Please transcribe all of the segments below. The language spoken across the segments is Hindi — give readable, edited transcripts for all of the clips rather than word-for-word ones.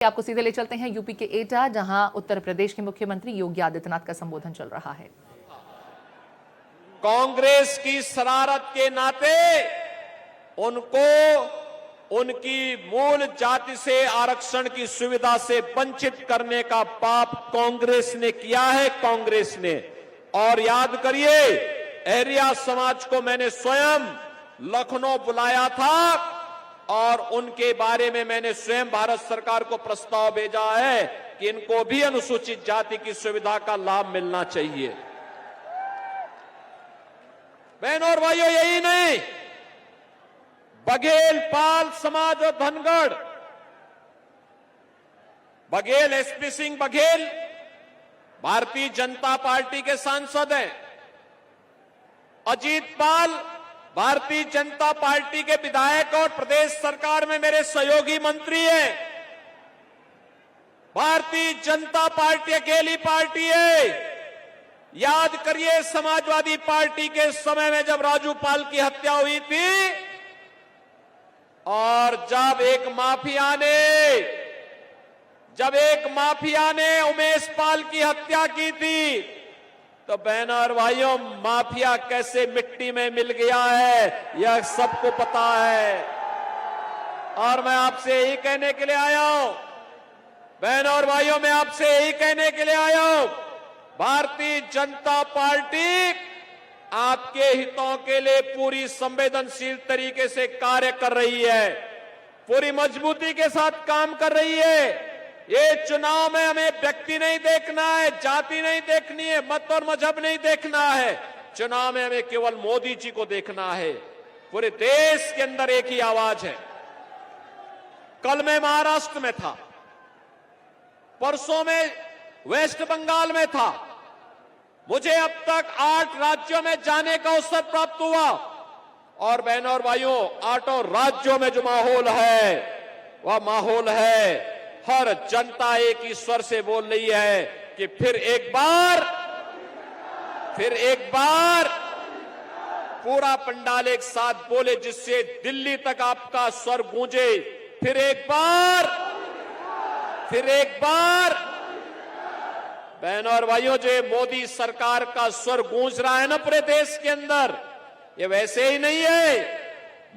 आपको सीधे ले चलते हैं यूपी के एटा, जहां उत्तर प्रदेश के मुख्यमंत्री योगी आदित्यनाथ का संबोधन चल रहा है। कांग्रेस की शरारत के नाते उनको उनकी मूल जाति से आरक्षण की सुविधा से वंचित करने का पाप कांग्रेस ने किया है। कांग्रेस ने, और याद करिए, एरिया समाज को मैंने स्वयं लखनऊ बुलाया था और उनके बारे में मैंने स्वयं भारत सरकार को प्रस्ताव भेजा है कि इनको भी अनुसूचित जाति की सुविधा का लाभ मिलना चाहिए। बहनों और भाइयों, यही नहीं, बघेल पाल समाज और धनगढ़, बघेल एसपी सिंह बघेल भारतीय जनता पार्टी के सांसद हैं। अजीत पाल भारतीय जनता पार्टी के विधायक और प्रदेश सरकार में मेरे सहयोगी मंत्री हैं। भारतीय जनता पार्टी अकेली पार्टी है। याद करिए, समाजवादी पार्टी के समय में जब राजू पाल की हत्या हुई थी और जब एक माफिया ने उमेश पाल की हत्या की थी, तो बहनों और भाइयों, माफिया कैसे मिट्टी में मिल गया है यह सबको पता है। और मैं आपसे यही कहने के लिए आया हूं, बहनों और भाइयों, मैं आपसे यही कहने के लिए आया हूं, भारतीय जनता पार्टी आपके हितों के लिए पूरी संवेदनशील तरीके से कार्य कर रही है, पूरी मजबूती के साथ काम कर रही है। ये चुनाव में हमें व्यक्ति नहीं देखना है, जाति नहीं देखनी है, मत और मजहब नहीं देखना है। चुनाव में हमें केवल मोदी जी को देखना है। पूरे देश के अंदर एक ही आवाज है। कल मैं महाराष्ट्र में था, परसों में वेस्ट बंगाल में था। मुझे अब तक 8 राज्यों में जाने का अवसर प्राप्त हुआ और बहनों और भाइयों, 8 राज्यों में जो माहौल है वह माहौल है, हर जनता एक ही स्वर से बोल रही है कि फिर एक बार पूरा पंडाल एक साथ बोले, जिससे दिल्ली तक आपका स्वर गूंजे। फिर एक बार बहनों और भाइयों, जो मोदी सरकार का स्वर गूंज रहा है ना पूरे देश के अंदर, ये वैसे ही नहीं है।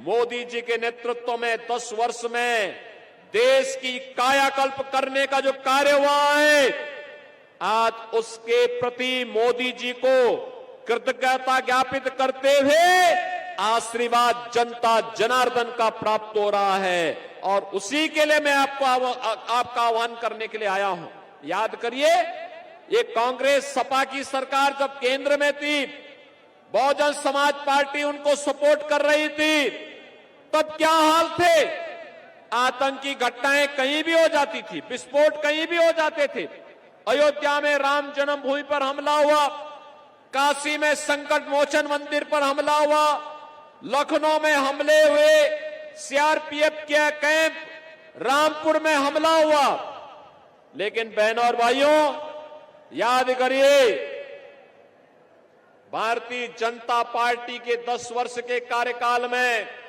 मोदी जी के नेतृत्व में 10 वर्ष में देश की कायाकल्प करने का जो कार्य हुआ है, आज उसके प्रति मोदी जी को कृतज्ञता ज्ञापित करते हुए आशीर्वाद जनता जनार्दन का प्राप्त हो रहा है। और उसी के लिए मैं आपका आह्वान करने के लिए आया हूं। याद करिए, ये कांग्रेस सपा की सरकार जब केंद्र में थी, बहुजन समाज पार्टी उनको सपोर्ट कर रही थी, तब क्या हाल थे? आतंकी घटनाएं कहीं भी हो जाती थी, विस्फोट कहीं भी हो जाते थे। अयोध्या में राम जन्मभूमि पर हमला हुआ, काशी में संकट मोचन मंदिर पर हमला हुआ, लखनऊ में हमले हुए, सीआरपीएफ के कैंप रामपुर में हमला हुआ। लेकिन बहनों और भाइयों, याद करिए, भारतीय जनता पार्टी के 10 वर्ष के कार्यकाल में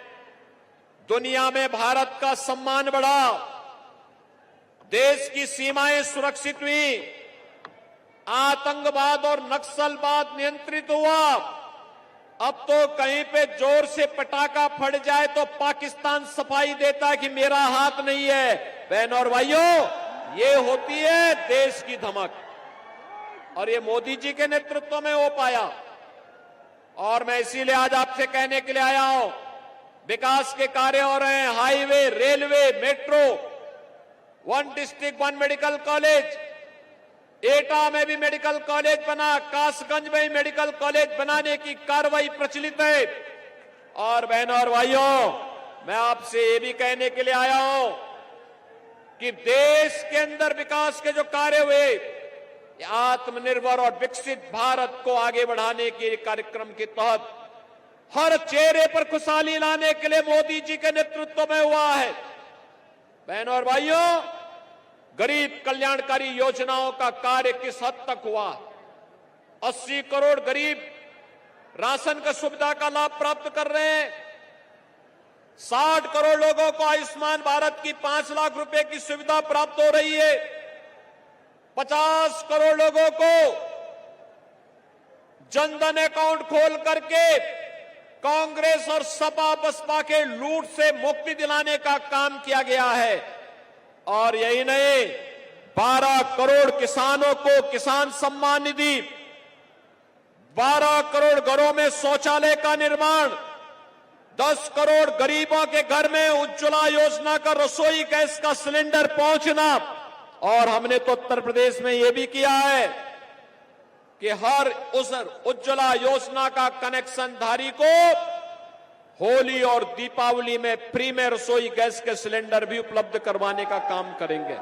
दुनिया में भारत का सम्मान बढ़ा, देश की सीमाएं सुरक्षित हुई, आतंकवाद और नक्सलवाद नियंत्रित हुआ। अब तो कहीं पे जोर से पटाखा फट जाए तो पाकिस्तान सफाई देता है कि मेरा हाथ नहीं है। बहनों और भाइयों, ये होती है देश की धमक, और ये मोदी जी के नेतृत्व में हो पाया। और मैं इसीलिए आज आपसे कहने के लिए आया हूं, विकास के कार्य हो रहे हैं, highway, railway, metro, 1 district 1 medical college, एटा में भी मेडिकल कॉलेज बना, कासगंज में भी मेडिकल कॉलेज बनाने की कार्रवाई प्रचलित है। और बहनों और भाइयों, मैं आपसे ये भी कहने के लिए आया हूं कि देश के अंदर विकास के जो कार्य हुए, आत्मनिर्भर और विकसित भारत को आगे बढ़ाने के कार्यक्रम के तहत हर चेहरे पर खुशहाली लाने के लिए मोदी जी के नेतृत्व में हुआ है। बहनों और भाइयों, गरीब कल्याणकारी योजनाओं का कार्य किस हद तक हुआ? 80 करोड़ गरीब राशन का सुविधा का लाभ प्राप्त कर रहे हैं। 60 करोड़ लोगों को आयुष्मान भारत की 5 लाख रुपए की सुविधा प्राप्त हो रही है। 50 करोड़ लोगों को जनधन अकाउंट खोल करके कांग्रेस और सपा बसपा के लूट से मुक्ति दिलाने का काम किया गया है। और यही नहीं, 12 करोड़ किसानों को किसान सम्मान निधि, 12 करोड़ घरों में शौचालय का निर्माण, 10 करोड़ गरीबों के घर में उज्ज्वला योजना का रसोई गैस का सिलेंडर पहुंचना। और हमने तो उत्तर प्रदेश में यह भी किया है कि हर उस उज्ज्वला योजना का कनेक्शन धारी को होली और दीपावली में फ्री में रसोई गैस के सिलेंडर भी उपलब्ध करवाने का काम करेंगे।